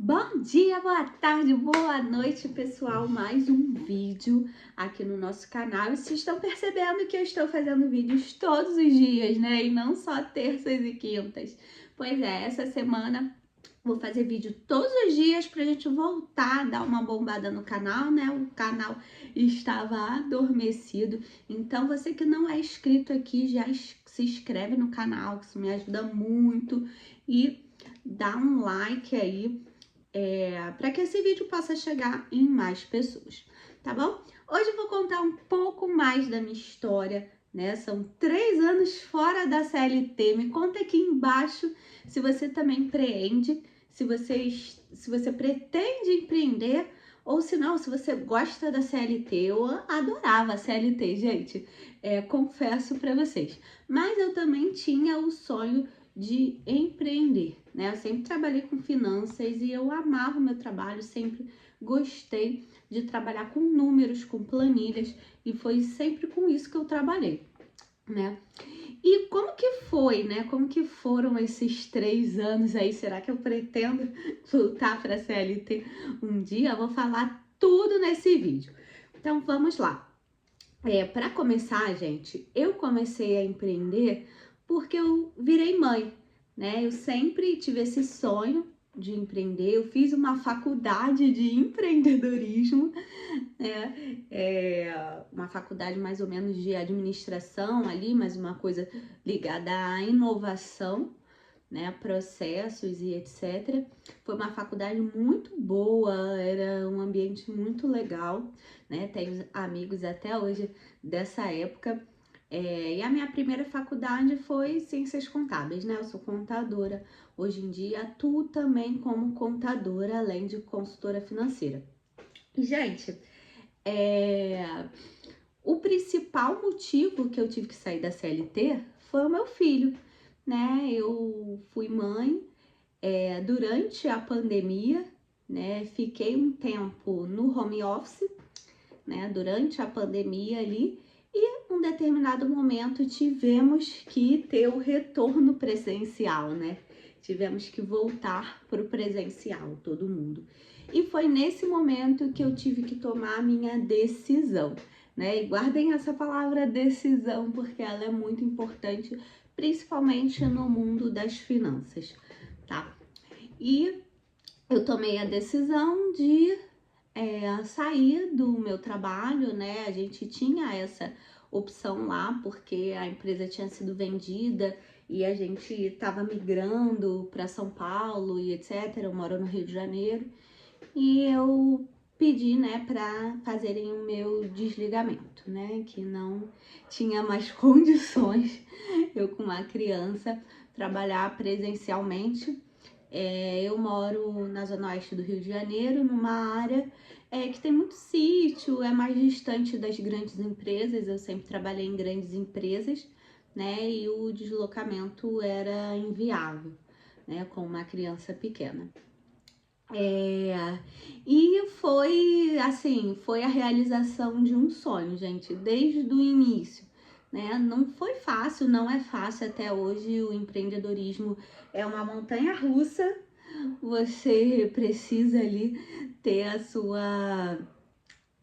Bom dia, boa tarde, boa noite, pessoal. Mais um vídeo aqui no nosso canal. E vocês estão percebendo que eu estou fazendo vídeos todos os dias, né? E não só terças e quintas. Pois é, essa semana vou fazer vídeo todos os dias pra gente voltar a dar uma bombada no canal, né? O canal estava adormecido. Então, você que não é inscrito aqui, já se inscreve no canal, que isso me ajuda muito. E dá um like aí. Para que esse vídeo possa chegar em mais pessoas, tá bom? Hoje eu vou contar um pouco mais da minha história, né? São 3 anos fora da CLT. Me conta aqui embaixo se você também empreende, se você pretende empreender ou se não, se você gosta da CLT. Eu adorava a CLT, gente, confesso para vocês. Mas eu também tinha o sonho de empreender, né? Eu sempre trabalhei com finanças e eu amava o meu trabalho, sempre gostei de trabalhar com números, com planilhas, e foi sempre com isso que eu trabalhei, né? E como que foi, né? Como que foram esses 3 anos aí? Será que eu pretendo voltar para a CLT um dia? Eu vou falar tudo nesse vídeo. Então vamos lá. Para começar, gente, eu comecei a empreender porque eu virei mãe, né? Eu sempre tive esse sonho de empreender. Eu fiz uma faculdade de empreendedorismo, né? Uma faculdade mais ou menos de administração ali, mas uma coisa ligada à inovação, né, processos e etc. Foi uma faculdade muito boa, era um ambiente muito legal, né? Tenho amigos até hoje dessa época. E a minha primeira faculdade foi Ciências Contábeis, né? Eu sou contadora. Hoje em dia atuo também como contadora, além de consultora financeira. E, gente, o principal motivo que eu tive que sair da CLT foi o meu filho, né? Eu fui mãe durante a pandemia, né? Fiquei um tempo no home office, né? Durante a pandemia ali, e num determinado momento tivemos que ter o retorno presencial, né? Tivemos que voltar para o presencial, todo mundo. E foi nesse momento que eu tive que tomar a minha decisão, né? E guardem essa palavra decisão, porque ela é muito importante, principalmente no mundo das finanças, tá? E eu tomei a decisão de sair do meu trabalho, né? A gente tinha essa opção lá, porque a empresa tinha sido vendida e a gente estava migrando para São Paulo e etc. Eu moro no Rio de Janeiro e eu pedi, né, para fazerem o meu desligamento, né? Que não tinha mais condições eu com uma criança trabalhar presencialmente. Eu moro na zona oeste do Rio de Janeiro, numa área que tem muito sítio, é mais distante das grandes empresas. Eu sempre trabalhei em grandes empresas, né? E o deslocamento era inviável, né? Com uma criança pequena. E foi assim, foi a realização de um sonho, gente, desde o início, né? Não foi fácil, não é fácil até hoje. O empreendedorismo é uma montanha russa. Você precisa ali ter a sua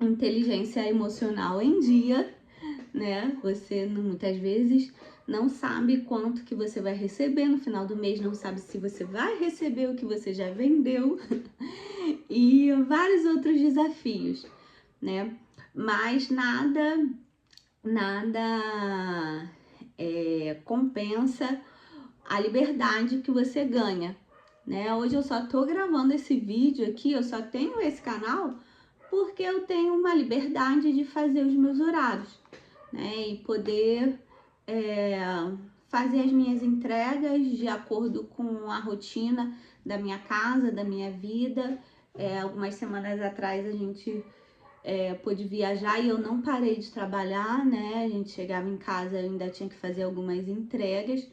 inteligência emocional em dia, né? Você muitas vezes não sabe quanto que você vai receber no final do mês, não sabe se você vai receber o que você já vendeu e vários outros desafios, né? Mas nada compensa a liberdade que você ganha, né? Hoje eu só tô gravando esse vídeo aqui, eu só tenho esse canal porque eu tenho uma liberdade de fazer os meus horários, né? E poder fazer as minhas entregas de acordo com a rotina da minha casa, da minha vida. Algumas semanas atrás a gente pôde viajar e eu não parei de trabalhar, né? A gente chegava em casa, eu ainda tinha que fazer algumas entregas,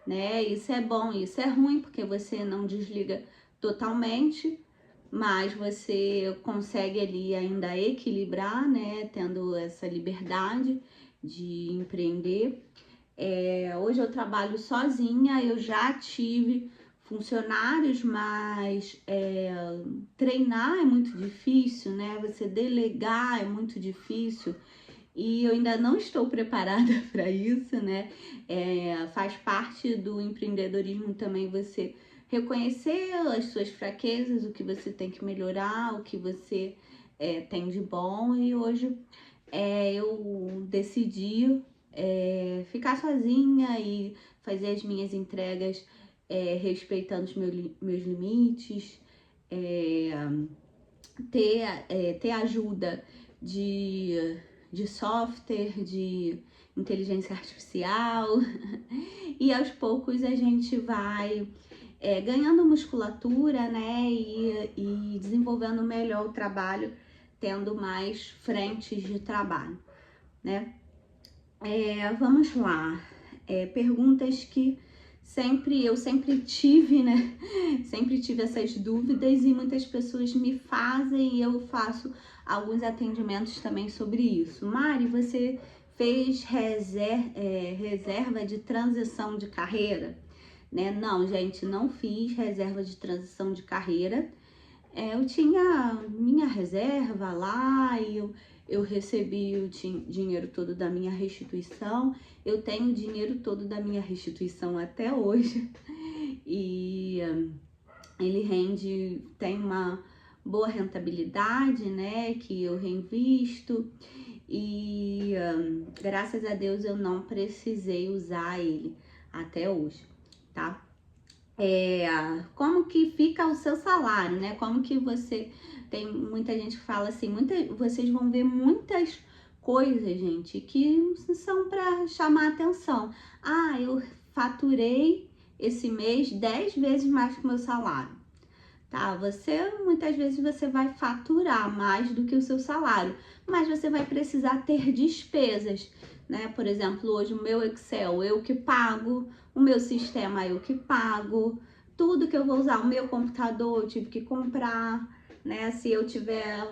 né? Isso é bom, isso é ruim, porque você não desliga totalmente, mas você consegue ali ainda equilibrar, né? Tendo essa liberdade de empreender. Hoje eu trabalho sozinha, eu já tive funcionários, mas treinar é muito difícil, né? Você delegar é muito difícil. E eu ainda não estou preparada para isso, né? Faz parte do empreendedorismo também você reconhecer as suas fraquezas, o que você tem que melhorar, o que você tem de bom. E hoje eu decidi ficar sozinha e fazer as minhas entregas respeitando os meus limites, ter ajuda de software, de inteligência artificial, e aos poucos a gente vai ganhando musculatura, né, e desenvolvendo melhor o trabalho, tendo mais frentes de trabalho, né. Vamos lá, perguntas que eu sempre tive, né, sempre tive essas dúvidas e muitas pessoas me fazem e eu faço alguns atendimentos também sobre isso. Mari, você fez reserva de transição de carreira? Né? Não, gente, não fiz reserva de transição de carreira. Eu tinha minha reserva lá e eu recebi o dinheiro todo da minha restituição. Eu tenho o dinheiro todo da minha restituição até hoje. E ele tem uma boa rentabilidade, né, que eu reinvisto e graças a Deus eu não precisei usar ele até hoje, tá? Como que fica o seu salário, né? Como que tem muita gente que fala assim, vocês vão ver muitas coisas, gente, que são para chamar atenção. Eu faturei esse mês 10 vezes mais que o meu salário. Tá? Muitas vezes você vai faturar mais do que o seu salário, mas você vai precisar ter despesas, né? Por exemplo, hoje o meu Excel eu que pago, o meu sistema eu que pago, tudo que eu vou usar, o meu computador eu tive que comprar, né? Se eu tiver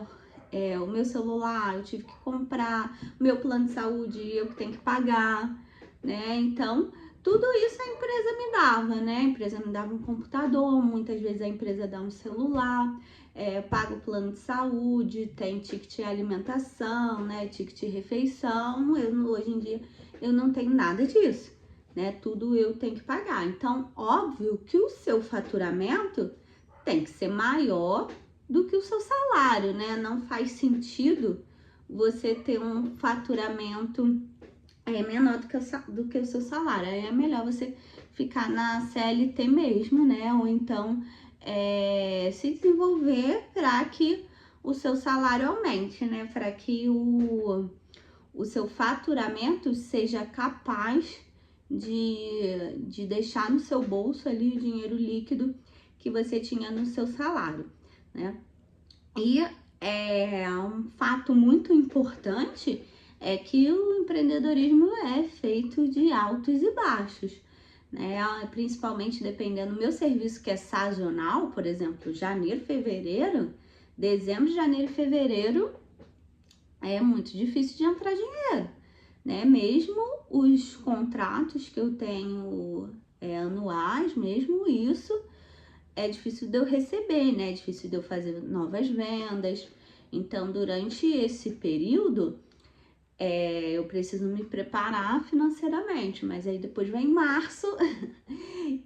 o meu celular eu tive que comprar, o meu plano de saúde eu que tenho que pagar, né? Então tudo isso a empresa me dava, né? A empresa me dava um computador, muitas vezes a empresa dá um celular, paga o plano de saúde, tem ticket alimentação, né? Ticket refeição. Hoje em dia eu não tenho nada disso, né? Tudo eu tenho que pagar. Então, óbvio que o seu faturamento tem que ser maior do que o seu salário, né? Não faz sentido você ter um faturamento menor do que o seu salário. Aí é melhor você ficar na CLT mesmo, né? Ou então se desenvolver para que o seu salário aumente, né? Para que o seu faturamento seja capaz de deixar no seu bolso ali o dinheiro líquido que você tinha no seu salário, né? E um fato muito importante é que o empreendedorismo é feito de altos e baixos, né? Principalmente dependendo do meu serviço que é sazonal, por exemplo, janeiro, fevereiro, dezembro, janeiro e fevereiro é muito difícil de entrar dinheiro, né? Mesmo os contratos que eu tenho anuais, mesmo isso é difícil de eu receber, né? É difícil de eu fazer novas vendas. Então, durante esse período, eu preciso me preparar financeiramente, mas aí depois vem março,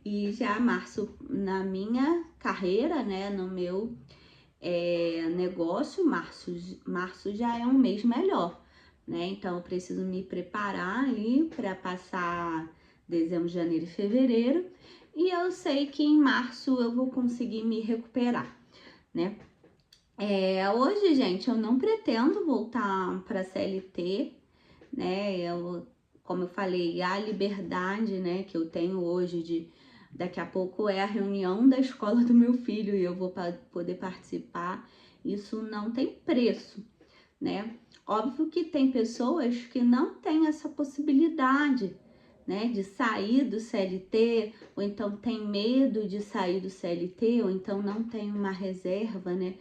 e já março na minha carreira, né, no meu negócio, março já é um mês melhor, né, então eu preciso me preparar ali para passar dezembro, janeiro e fevereiro, e eu sei que em março eu vou conseguir me recuperar, né. Hoje, gente, eu não pretendo voltar para CLT, né? Como eu falei, a liberdade, né, que eu tenho hoje daqui a pouco é a reunião da escola do meu filho e eu vou poder participar. Isso não tem preço, né? Óbvio que tem pessoas que não têm essa possibilidade, né, de sair do CLT, ou então tem medo de sair do CLT, ou então não tem uma reserva, né?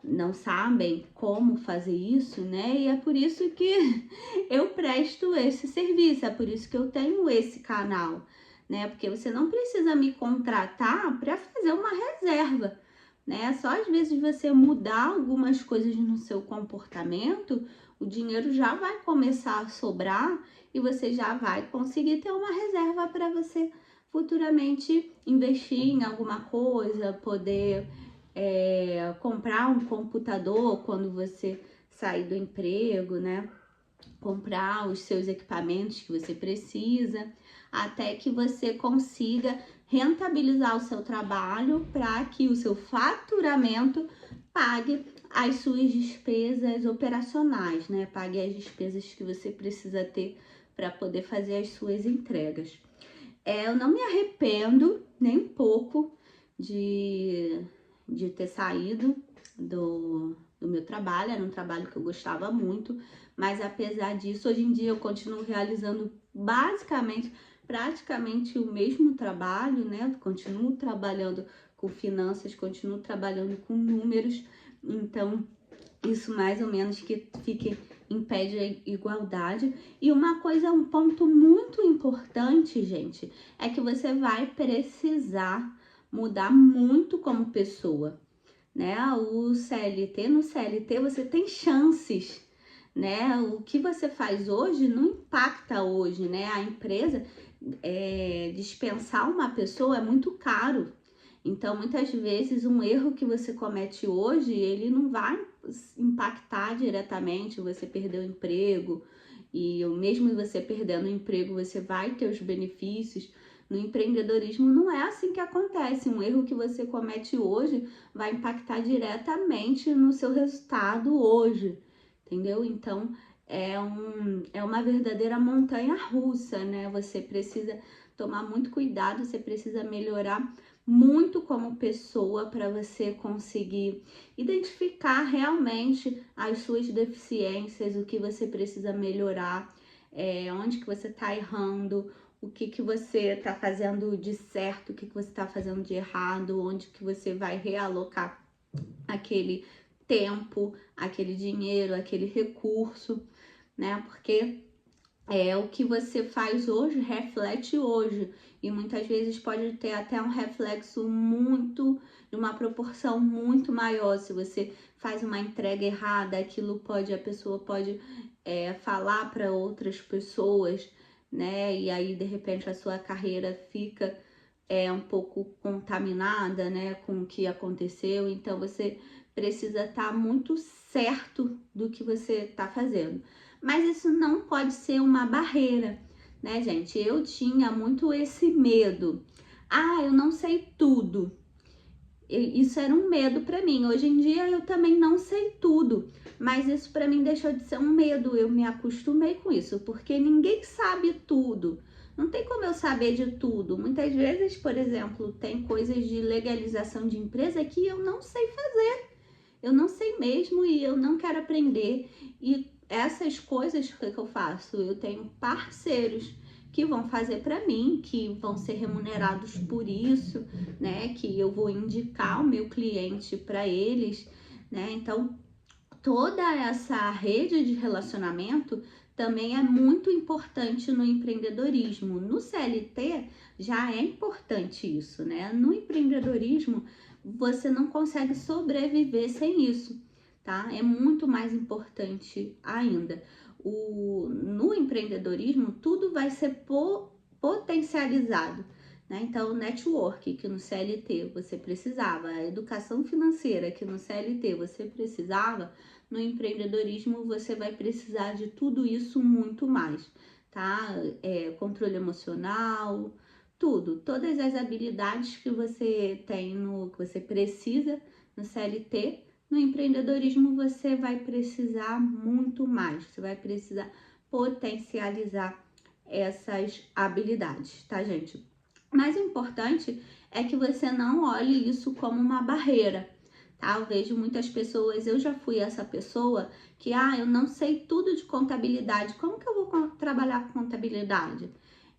Não sabem como fazer isso, né? E é por isso que eu presto esse serviço, é por isso que eu tenho esse canal, né? Porque você não precisa me contratar para fazer uma reserva, né? Só às vezes você mudar algumas coisas no seu comportamento, o dinheiro já vai começar a sobrar e você já vai conseguir ter uma reserva para você futuramente investir em alguma coisa, poder comprar um computador quando você sair do emprego, né? Comprar os seus equipamentos que você precisa, até que você consiga rentabilizar o seu trabalho para que o seu faturamento pague as suas despesas operacionais, né? Pague as despesas que você precisa ter para poder fazer as suas entregas. Eu não me arrependo nem um pouco de ter saído do meu trabalho, era um trabalho que eu gostava muito, mas apesar disso, hoje em dia eu continuo realizando praticamente o mesmo trabalho, né? Continuo trabalhando com finanças, continuo trabalhando com números, então isso mais ou menos que fique impede a igualdade. E uma coisa, um ponto muito importante, gente, é que você vai precisar mudar muito como pessoa, né? No CLT você tem chances, né? O que você faz hoje não impacta hoje, né? A empresa dispensar uma pessoa é muito caro. Então, muitas vezes, um erro que você comete hoje, ele não vai impactar diretamente, você perder o emprego, e mesmo você perdendo o emprego, você vai ter os benefícios. No empreendedorismo não é assim que acontece. Um erro que você comete hoje vai impactar diretamente no seu resultado hoje, entendeu? Então, é uma verdadeira montanha russa, né? Você precisa tomar muito cuidado, você precisa melhorar muito como pessoa para você conseguir identificar realmente as suas deficiências, o que você precisa melhorar, onde que você está errando, o que você está fazendo de certo, o que você está fazendo de errado, onde que você vai realocar aquele tempo, aquele dinheiro, aquele recurso, né? Porque o que você faz hoje reflete hoje e muitas vezes pode ter até um reflexo de uma proporção muito maior. Se você faz uma entrega errada, a pessoa pode falar para outras pessoas, né? E aí de repente a sua carreira fica um pouco contaminada, né, com o que aconteceu. Então você precisa estar muito certo do que você está fazendo. Mas isso não pode ser uma barreira, né, gente? Eu tinha muito esse medo. Eu não sei tudo. Isso era um medo para mim. Hoje em dia eu também não sei tudo, mas isso para mim deixou de ser um medo. Eu me acostumei com isso, porque ninguém sabe tudo. Não tem como eu saber de tudo. Muitas vezes, por exemplo, tem coisas de legalização de empresa que eu não sei fazer. Eu não sei mesmo e eu não quero aprender. E essas coisas que eu faço, eu tenho parceiros que vão fazer para mim, que vão ser remunerados por isso, né? Que eu vou indicar o meu cliente para eles, né? Então, toda essa rede de relacionamento também é muito importante no empreendedorismo. No CLT já é importante isso, né? No empreendedorismo você não consegue sobreviver sem isso, tá? É muito mais importante ainda. No empreendedorismo tudo vai ser potencializado, né? Então, o network que no CLT você precisava, a educação financeira que no CLT você precisava, no empreendedorismo você vai precisar de tudo isso muito mais, tá? Controle emocional, todas as habilidades que você tem que você precisa no CLT, no empreendedorismo você vai precisar muito mais, você vai precisar potencializar essas habilidades, tá, gente? Mas o importante é que você não olhe isso como uma barreira, tá? Eu vejo muitas pessoas, eu já fui essa pessoa que, eu não sei tudo de contabilidade, como que eu vou trabalhar com contabilidade?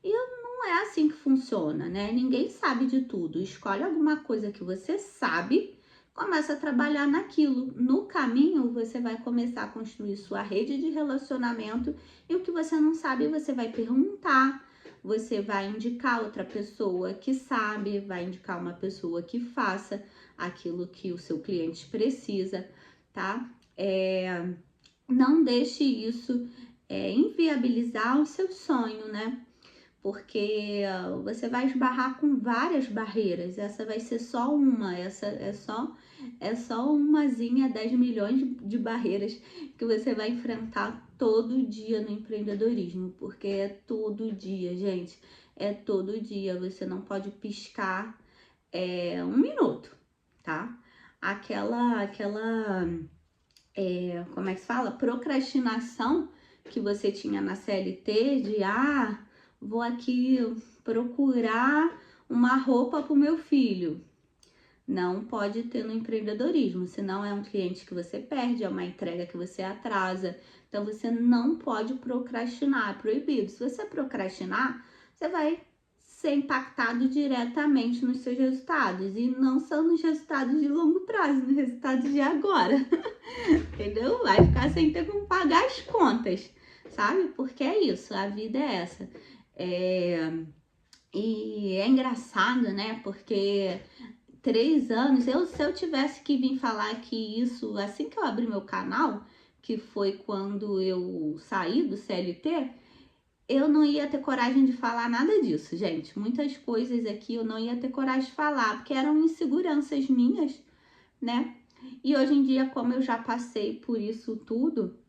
E não é assim que funciona, né? Ninguém sabe de tudo. Escolhe alguma coisa que você sabe, começa a trabalhar naquilo. No caminho, você vai começar a construir sua rede de relacionamento e o que você não sabe, você vai perguntar, você vai indicar outra pessoa que sabe, vai indicar uma pessoa que faça aquilo que o seu cliente precisa, tá? Não deixe isso inviabilizar o seu sonho, né? Porque você vai esbarrar com várias barreiras. Essa vai ser só uma, essa é só umazinha, 10 milhões de barreiras que você vai enfrentar todo dia no empreendedorismo, porque é todo dia, gente, é todo dia. Você não pode piscar um minuto, tá? Aquela como é que se fala? Procrastinação que você tinha na CLT de vou aqui procurar uma roupa para o meu filho. Não pode ter no empreendedorismo, senão é um cliente que você perde, é uma entrega que você atrasa. Então você não pode procrastinar, é proibido. Se você procrastinar, você vai ser impactado diretamente nos seus resultados. E não são nos resultados de longo prazo, nos resultados de agora. Entendeu? Vai ficar sem ter como pagar as contas, sabe? Porque é isso, a vida é essa. E é engraçado, né? Porque 3 anos, se eu tivesse que vir falar que isso, assim que eu abri meu canal, que foi quando eu saí do CLT, eu não ia ter coragem de falar nada disso, gente. Muitas coisas aqui eu não ia ter coragem de falar, porque eram inseguranças minhas, né? E hoje em dia, como eu já passei por isso tudo,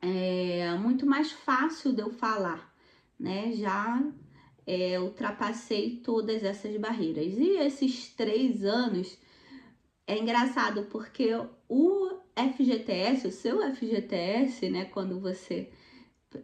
é muito mais fácil de eu falar, né? Já ultrapassei todas essas barreiras. E esses 3 anos é engraçado porque o FGTS, o seu FGTS, né? Quando você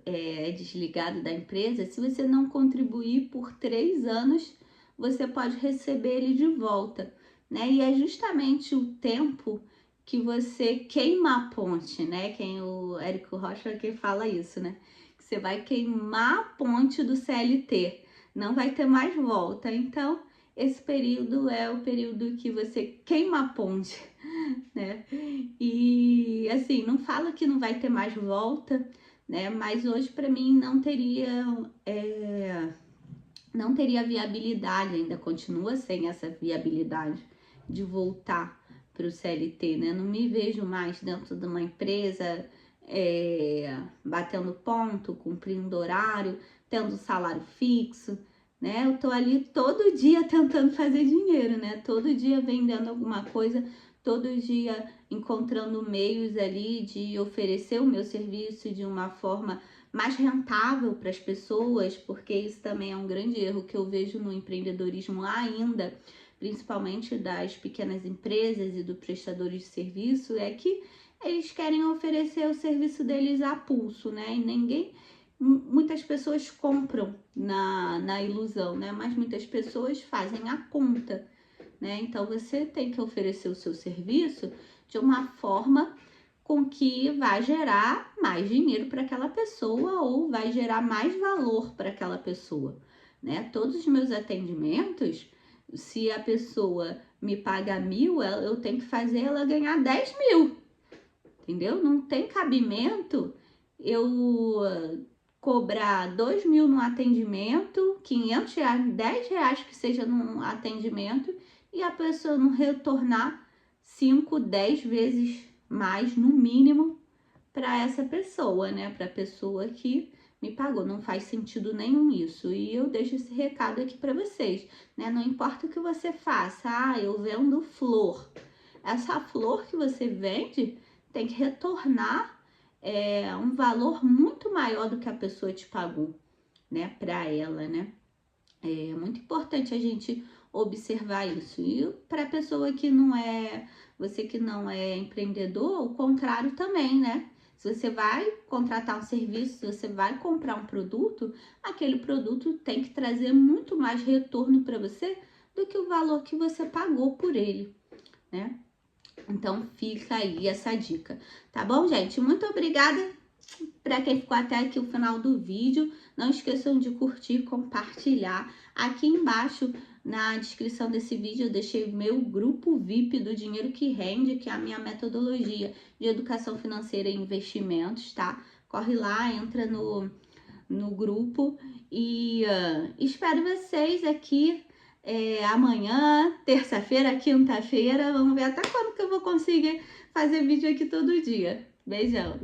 é desligado da empresa, se você não contribuir por 3 anos, você pode receber ele de volta, né? E é justamente o tempo que você queima a ponte, né? O Érico Rocha que fala isso, né? Que você vai queimar a ponte do CLT, não vai ter mais volta. Então, esse período é o período que você queima a ponte, né? E assim, não fala que não vai ter mais volta, né? Mas hoje para mim não teria viabilidade, ainda continua sem essa viabilidade de voltar para o CLT, né? Não me vejo mais dentro de uma empresa batendo ponto, cumprindo horário, tendo salário fixo, né? Eu tô ali todo dia tentando fazer dinheiro, né? Todo dia vendendo alguma coisa, todo dia encontrando meios ali de oferecer o meu serviço de uma forma mais rentável para as pessoas, porque isso também é um grande erro que eu vejo no empreendedorismo ainda, principalmente das pequenas empresas e dos prestadores de serviço, é que eles querem oferecer o serviço deles a pulso, né? E muitas pessoas compram na ilusão, né? Mas muitas pessoas fazem a conta, né? Então você tem que oferecer o seu serviço de uma forma com que vai gerar mais dinheiro para aquela pessoa ou vai gerar mais valor para aquela pessoa, né? Todos os meus atendimentos, se a pessoa me paga 1.000, eu tenho que fazer ela ganhar 10.000, entendeu? Não tem cabimento eu cobrar 2.000 no atendimento, 500 reais, 10 reais que seja num atendimento e a pessoa não retornar 5, 10 vezes mais no mínimo para essa pessoa, né? Para a pessoa que me pagou. Não faz sentido nenhum isso. E eu deixo esse recado aqui para vocês, né? Não importa o que você faça. Eu vendo flor. Essa flor que você vende tem que retornar um valor muito maior do que a pessoa te pagou, né? Para ela, né? É muito importante a gente observar isso. E para a pessoa que não é, você que não é empreendedor, o contrário também, né? Se você vai contratar um serviço, se você vai comprar um produto, aquele produto tem que trazer muito mais retorno para você do que o valor que você pagou por ele, né? Então fica aí essa dica, tá bom, gente? Muito obrigada para quem ficou até aqui o final do vídeo. Não esqueçam de curtir, compartilhar. Aqui embaixo na descrição desse vídeo eu deixei o meu grupo VIP do Dinheiro que Rende, que é a minha metodologia de educação financeira e investimentos, tá? Corre lá, entra no grupo. E espero vocês aqui amanhã, terça-feira, quinta-feira. Vamos ver até quando que eu vou conseguir fazer vídeo aqui todo dia. Beijão!